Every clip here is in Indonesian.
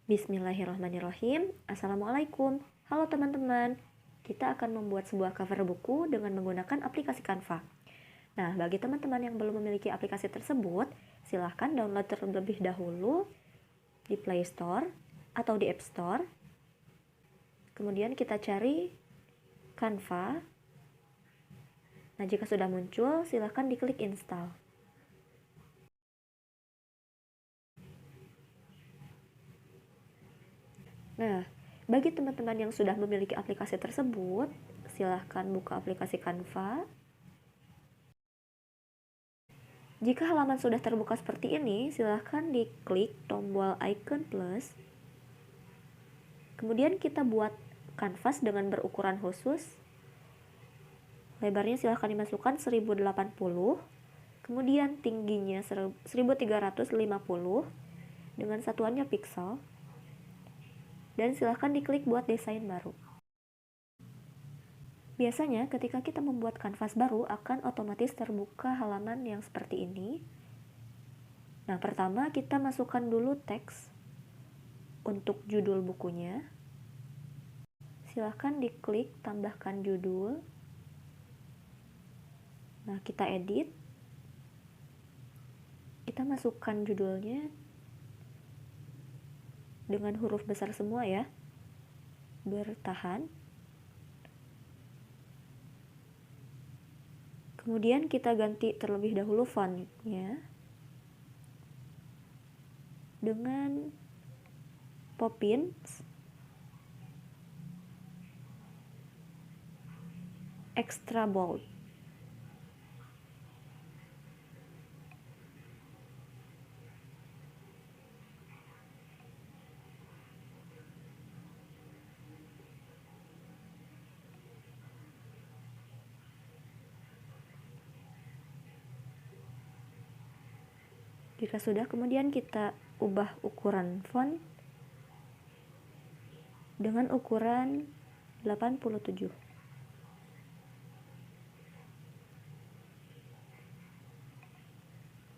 Bismillahirrahmanirrahim. Assalamualaikum. Halo teman-teman. Kita akan membuat sebuah cover buku dengan menggunakan aplikasi Canva. Nah, bagi teman-teman yang belum memiliki aplikasi tersebut, silahkan download terlebih dahulu di Play Store atau di App Store. Kemudian kita cari Canva. Nah, jika sudah muncul, silahkan diklik install. Nah, bagi teman-teman yang sudah memiliki aplikasi tersebut, silahkan buka aplikasi Canva. Jika halaman sudah terbuka seperti ini, silahkan diklik tombol icon plus. Kemudian kita buat kanvas dengan berukuran khusus. Lebarnya silahkan dimasukkan 1080, kemudian tingginya 1350 dengan satuannya pixel. Dan silahkan diklik buat desain baru. Biasanya ketika kita membuat kanvas baru akan otomatis terbuka halaman yang seperti ini. Nah, pertama kita masukkan dulu teks untuk judul bukunya. Silahkan diklik tambahkan judul. Nah, kita edit. Kita masukkan judulnya dengan huruf besar semua ya. Bertahan. Kemudian kita ganti terlebih dahulu fontnya dengan Poppins extra bold. Jika sudah, kemudian kita ubah ukuran font dengan ukuran 87.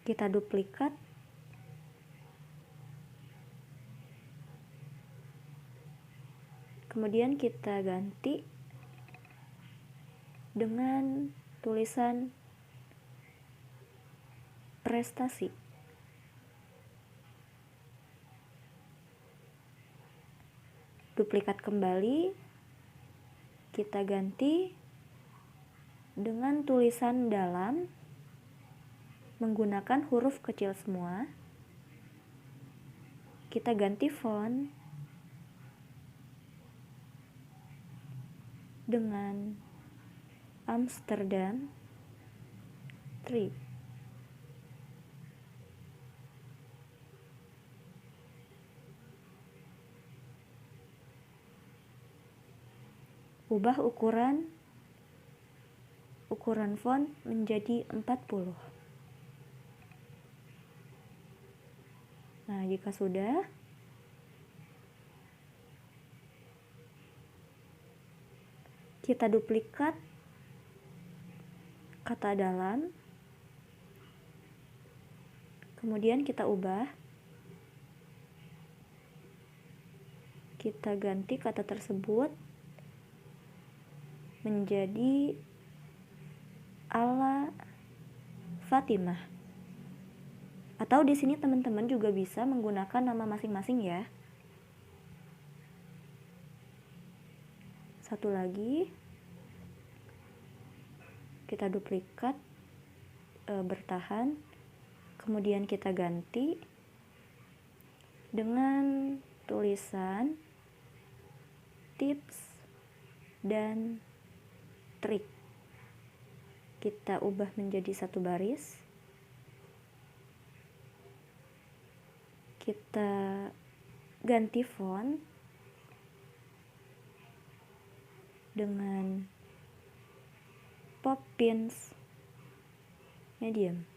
Kita duplikat. Kemudian kita ganti dengan tulisan prestasi. Duplikat kembali, kita ganti dengan tulisan dalam menggunakan huruf kecil semua. Kita ganti font dengan Amsterdam 3. Ubah ukuran font menjadi 40. Nah, jika sudah, kita duplikat kata dalam, kemudian kita ubah, kita ganti kata tersebut menjadi ala Fatimah. Atau di sini teman-teman juga bisa menggunakan nama masing-masing ya. Satu lagi, kita duplikat, bertahan, kemudian kita ganti dengan tulisan tips dan trik. Kita ubah menjadi satu baris. Kita ganti font dengan Poppins medium.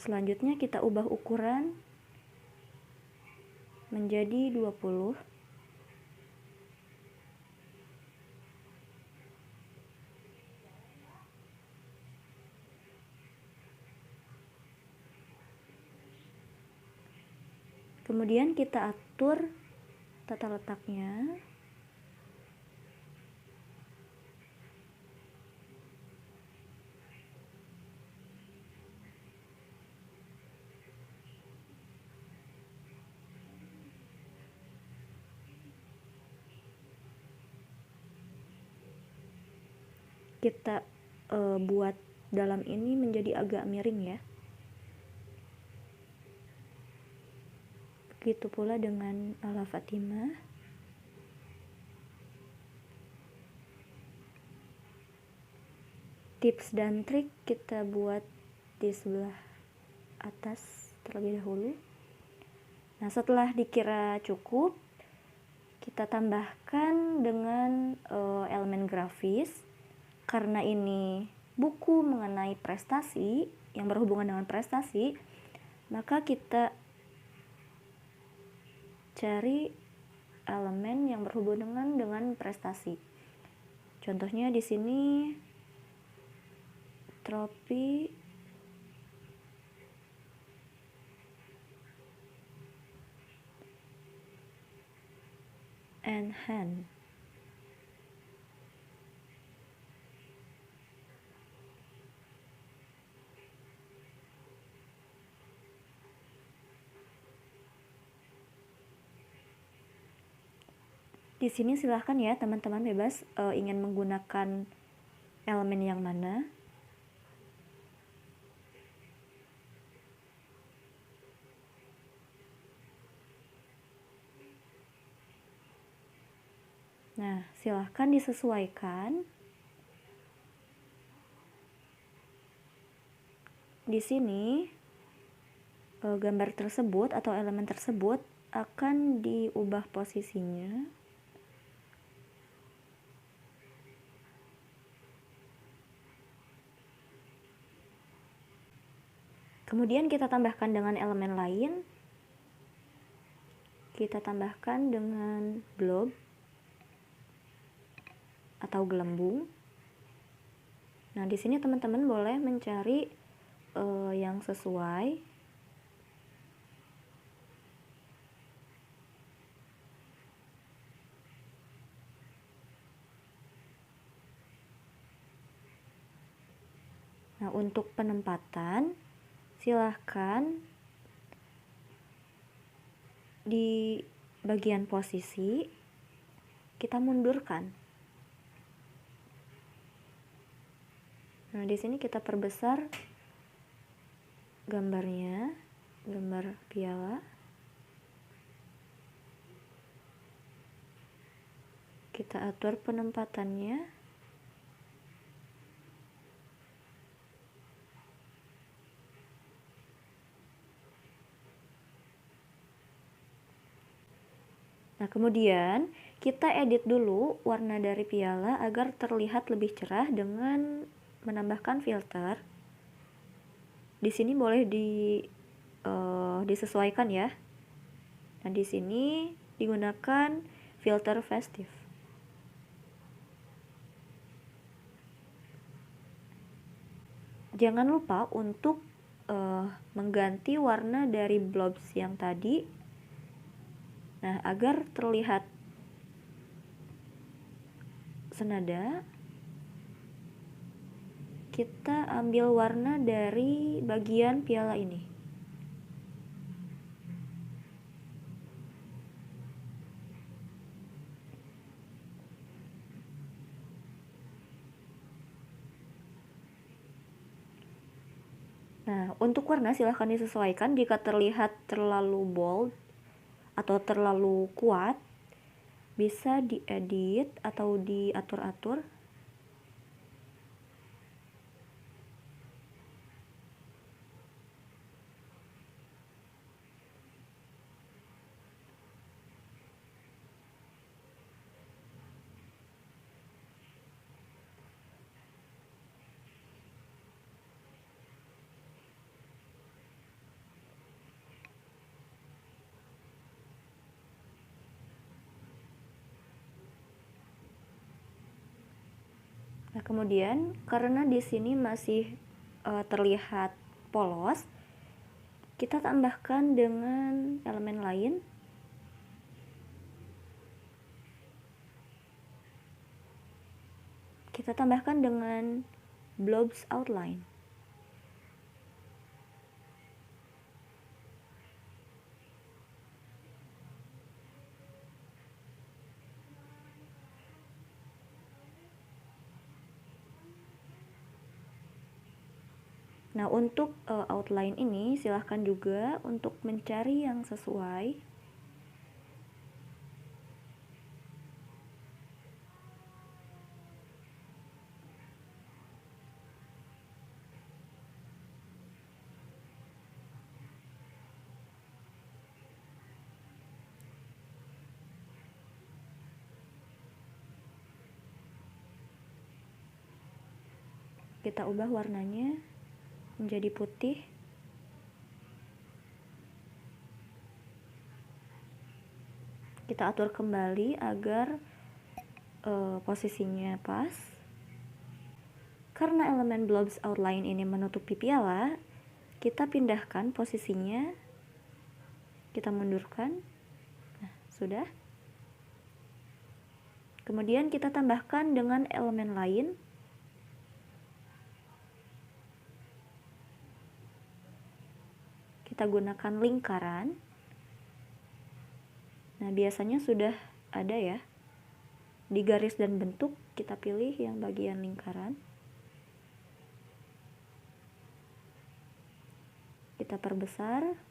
Selanjutnya kita ubah ukuran menjadi 20. Kemudian kita atur tata letaknya. Kita buat dalam ini menjadi agak miring ya. Begitu pula dengan ala Fatimah. Tips dan trik kita buat di sebelah atas terlebih dahulu. Nah, setelah dikira cukup, kita tambahkan dengan elemen grafis. Karena ini buku mengenai prestasi, yang berhubungan dengan prestasi, maka kita cari elemen yang berhubungan dengan prestasi. Contohnya di sini trofi and hand. Di sini silahkan ya teman-teman bebas ingin menggunakan elemen yang mana. Nah, silahkan disesuaikan. Di sini gambar tersebut atau elemen tersebut akan diubah posisinya. Kemudian kita tambahkan dengan elemen lain. Kita tambahkan dengan blob atau gelembung. Nah, di sini teman-teman boleh mencari yang sesuai. Nah, untuk penempatan silahkan di bagian posisi kita mundurkan. Nah, di sini kita perbesar gambarnya, gambar piala. Kita atur penempatannya. Nah, kemudian kita edit dulu warna dari piala agar terlihat lebih cerah dengan menambahkan filter. Di sini boleh disesuaikan ya. Nah, di sini digunakan filter festive. Jangan lupa untuk mengganti warna dari blobs yang tadi. Nah, agar terlihat senada, kita ambil warna dari bagian piala ini. Nah, untuk warna silahkan disesuaikan. Jika terlihat terlalu bold atau terlalu kuat, bisa diedit atau diatur-atur. Nah, kemudian karena di sini masih terlihat polos, Kita tambahkan dengan elemen lain. Kita tambahkan dengan blobs outline. Nah, untuk outline ini silahkan juga untuk mencari yang sesuai. Kita ubah warnanya menjadi putih. Kita atur kembali agar posisinya pas. Karena elemen blobs outline ini menutupi piala, kita pindahkan posisinya. Kita mundurkan. Nah, sudah. Kemudian kita tambahkan dengan elemen lain. Kita gunakan lingkaran. Nah, biasanya sudah ada ya. Di garis dan bentuk, kita pilih yang bagian lingkaran. Kita perbesar.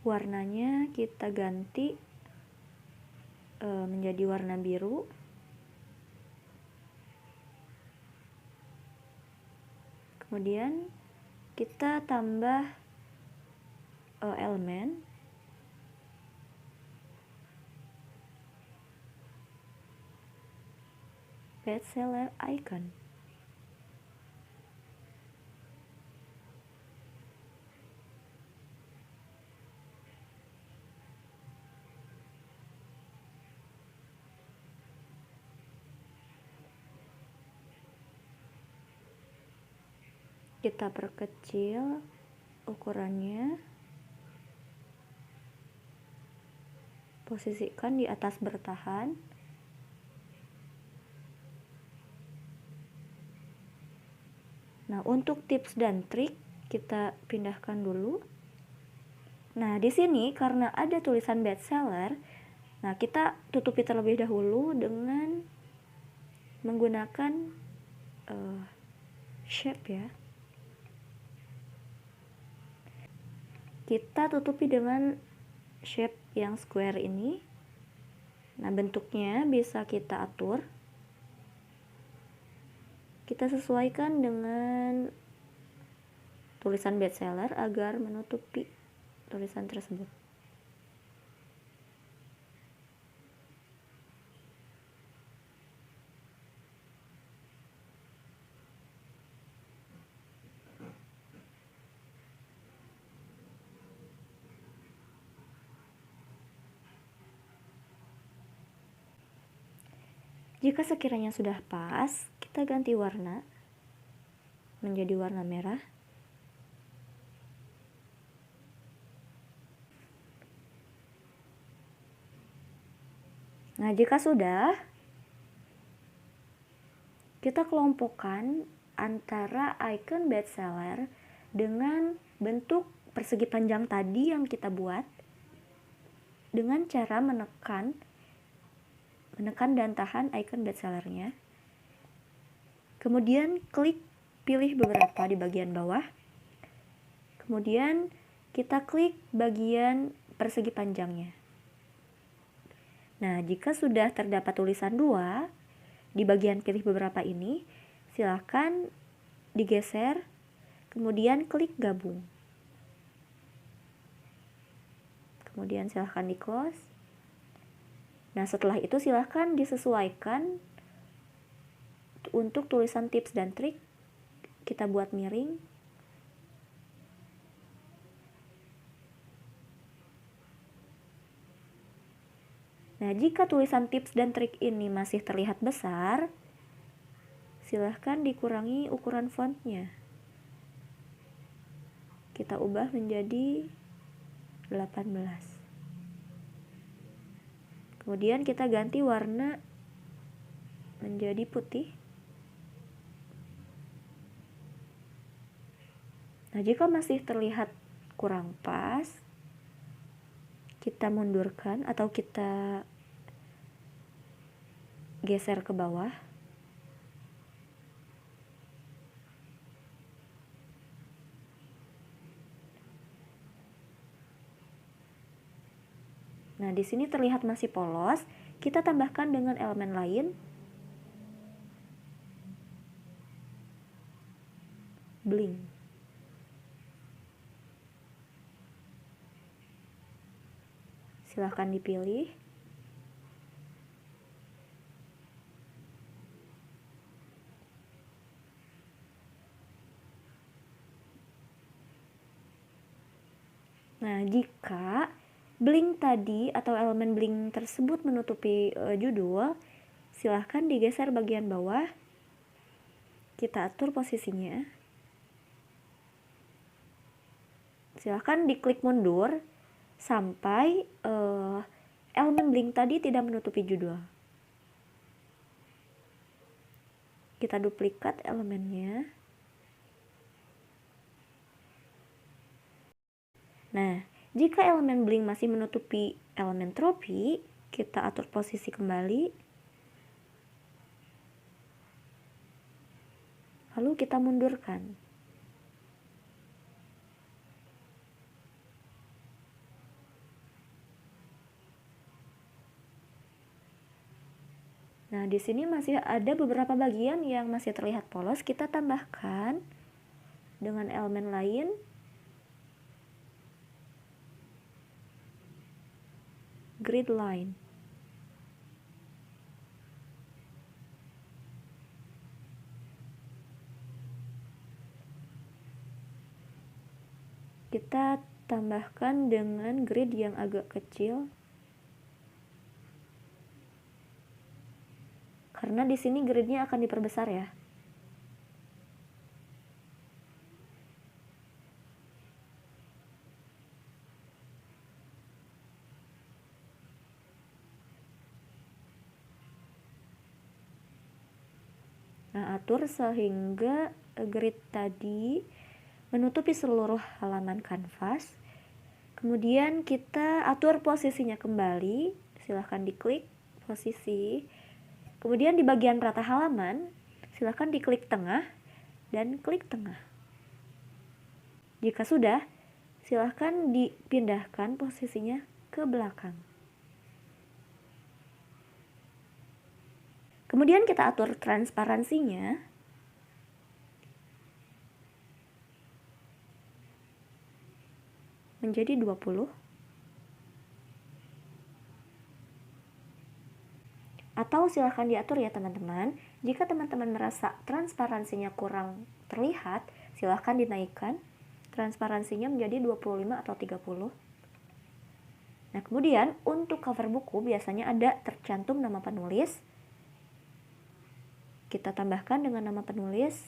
Warnanya kita ganti menjadi warna biru. Kemudian kita tambah elemen. Bestseller icon. Kita perkecil ukurannya. Posisikan di atas bertahan. Nah, untuk tips dan trik kita pindahkan dulu. Nah, di sini karena ada tulisan bestseller, nah kita tutupi terlebih dahulu dengan menggunakan shape ya. Kita tutupi dengan shape yang square ini. Nah, bentuknya bisa kita atur. Kita sesuaikan dengan tulisan bestseller agar menutupi tulisan tersebut. Jika sekiranya sudah pas, kita ganti warna menjadi warna merah. Nah, jika sudah, kita kelompokkan antara icon bestseller dengan bentuk persegi panjang tadi yang kita buat dengan cara menekan dan tahan icon bestsellernya. Kemudian klik pilih beberapa di bagian bawah. Kemudian kita klik bagian persegi panjangnya. Nah, jika sudah terdapat tulisan 2 di bagian pilih beberapa ini, silakan digeser, kemudian klik gabung. Kemudian silakan di close. Nah, setelah itu silahkan disesuaikan untuk tulisan tips dan trik, kita buat miring. Nah, jika tulisan tips dan trik ini masih terlihat besar, silahkan dikurangi ukuran fontnya. Kita ubah menjadi 18. Kemudian kita ganti warna menjadi putih. Nah, jika masih terlihat kurang pas, kita mundurkan atau kita geser ke bawah. Nah, di sini terlihat masih polos, kita tambahkan dengan elemen lain. Bling. Silahkan dipilih. Nah, jika bling tadi atau elemen bling tersebut menutupi judul, silahkan digeser bagian bawah. Kita atur posisinya. Silahkan diklik mundur sampai elemen bling tadi tidak menutupi judul. Kita duplikat elemennya. Nah, jika elemen bling masih menutupi elemen tropi, kita atur posisi kembali. Lalu kita mundurkan. Nah, di sini masih ada beberapa bagian yang masih terlihat polos, kita tambahkan dengan elemen lain. Grid line. Kita tambahkan dengan grid yang agak kecil. Karena di sini gridnya akan diperbesar ya. Nah, atur sehingga grid tadi menutupi seluruh halaman kanvas. Kemudian kita atur posisinya kembali. Silahkan diklik posisi. Kemudian di bagian rata halaman, silahkan diklik tengah dan klik tengah. Jika sudah, silahkan dipindahkan posisinya ke belakang. Kemudian kita atur transparansinya. Menjadi 20. Atau silahkan diatur ya teman-teman. Jika teman-teman merasa transparansinya kurang terlihat, silahkan dinaikkan transparansinya menjadi 25 atau 30. Nah, kemudian untuk cover buku biasanya ada tercantum nama penulis. Kita tambahkan dengan nama penulis.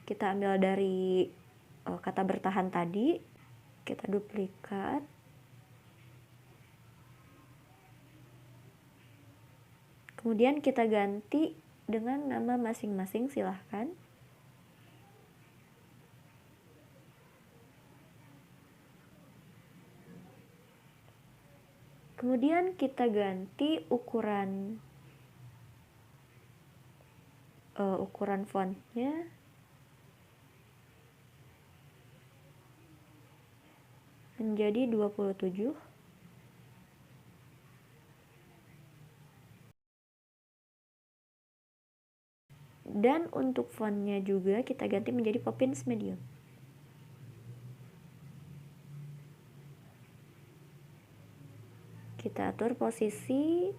Kita ambil dari kata bertahan tadi. Kita duplikat. Kemudian kita ganti dengan nama masing-masing, silahkan. Kemudian kita ganti ukuran fontnya menjadi 27. Dan untuk fontnya juga kita ganti menjadi Poppins Medium. Kita atur posisi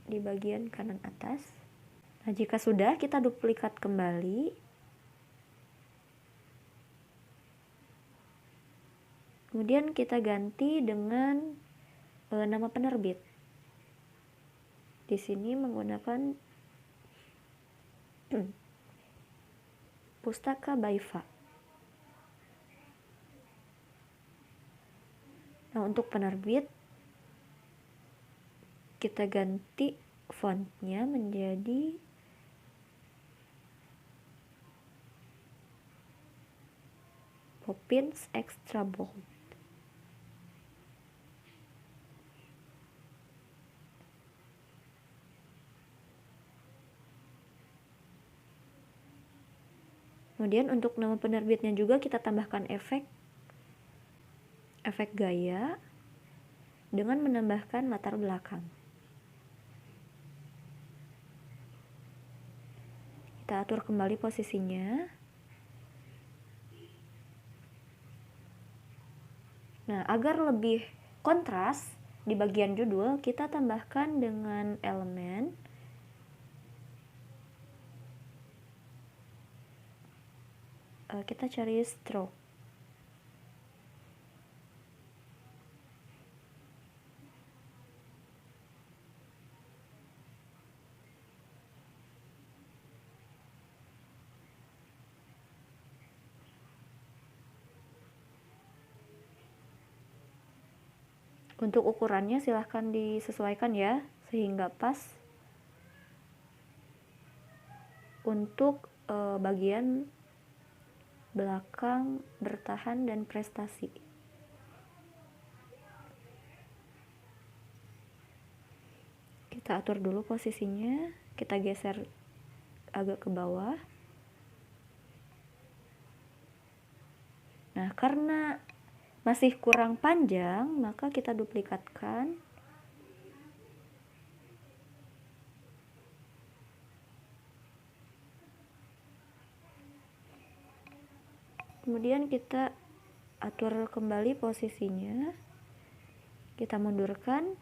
di bagian kanan atas. Nah, jika sudah, kita duplikat kembali. Kemudian kita ganti dengan nama penerbit. Di sini menggunakan Pustaka Baifa. Nah, untuk penerbit kita ganti fontnya menjadi Poppins Extra Bold. Kemudian untuk nama penerbitnya juga kita tambahkan efek gaya dengan menambahkan latar belakang. Kita atur kembali posisinya. Nah, agar lebih kontras di bagian judul, kita tambahkan dengan elemen kita cari stroke. Untuk ukurannya silahkan disesuaikan ya, sehingga pas untuk bagian belakang bertahan dan prestasi. Kita atur dulu posisinya, kita geser agak ke bawah. Nah, karena masih kurang panjang, maka kita duplikatkan. Kemudian kita atur kembali posisinya. Kita mundurkan.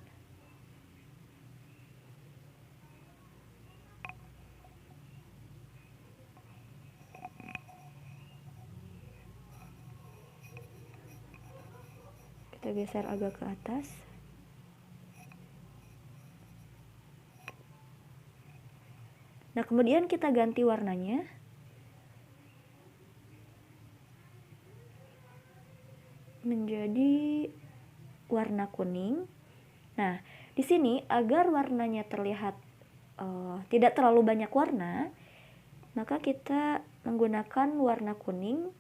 Kita geser agak ke atas. Nah, kemudian kita ganti warnanya. Menjadi warna kuning. Nah, di sini agar warnanya terlihat tidak terlalu banyak warna, maka kita menggunakan warna kuning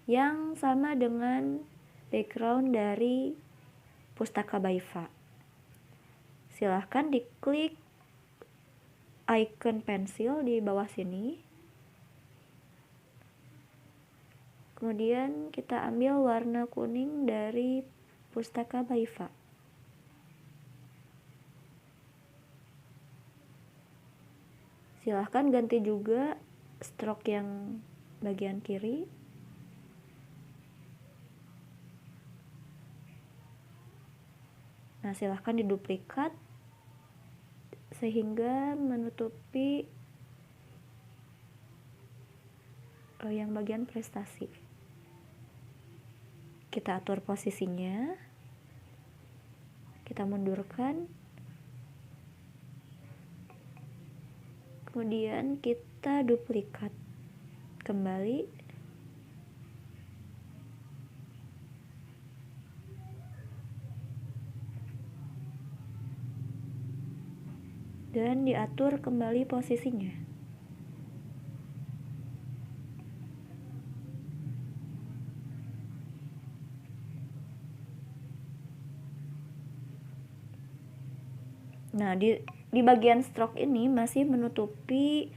yang sama dengan background dari Pustaka Baifa. Silahkan diklik icon pensil di bawah sini. Kemudian kita ambil warna kuning dari Pustaka Baifa. Silahkan ganti juga stroke yang bagian kiri. Nah, silahkan diduplikat sehingga menutupi yang bagian prestasi. Kita atur posisinya. Kita mundurkan. Kemudian kita duplikat kembali. Dan diatur kembali posisinya. Nah, di bagian stroke ini masih menutupi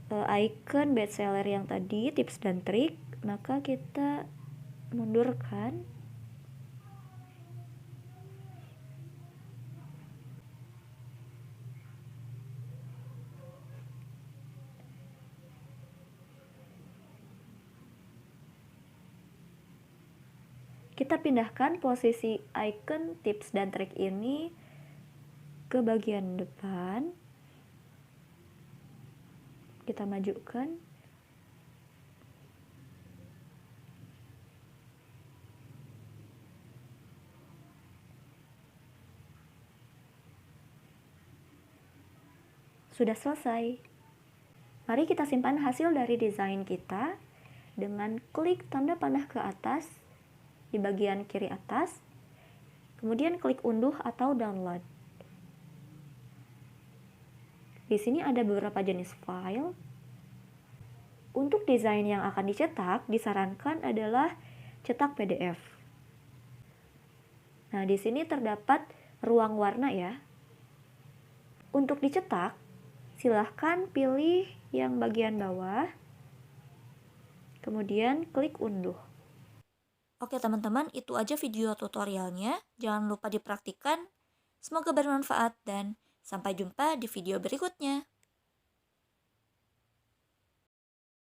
icon bestseller yang tadi, tips dan trik, maka kita mundurkan. Kita pindahkan posisi icon tips dan trik ini ke bagian depan. Kita majukan. Sudah selesai. Mari kita simpan hasil dari desain kita dengan klik tanda panah ke atas di bagian kiri atas, kemudian klik unduh atau download. Di sini ada beberapa jenis file. Untuk desain yang akan dicetak, disarankan adalah cetak PDF. Nah, di sini terdapat ruang warna ya. Untuk dicetak, silahkan pilih yang bagian bawah, kemudian klik unduh. Oke teman-teman, itu aja video tutorialnya. Jangan lupa dipraktikkan. Semoga bermanfaat dan sampai jumpa di video berikutnya.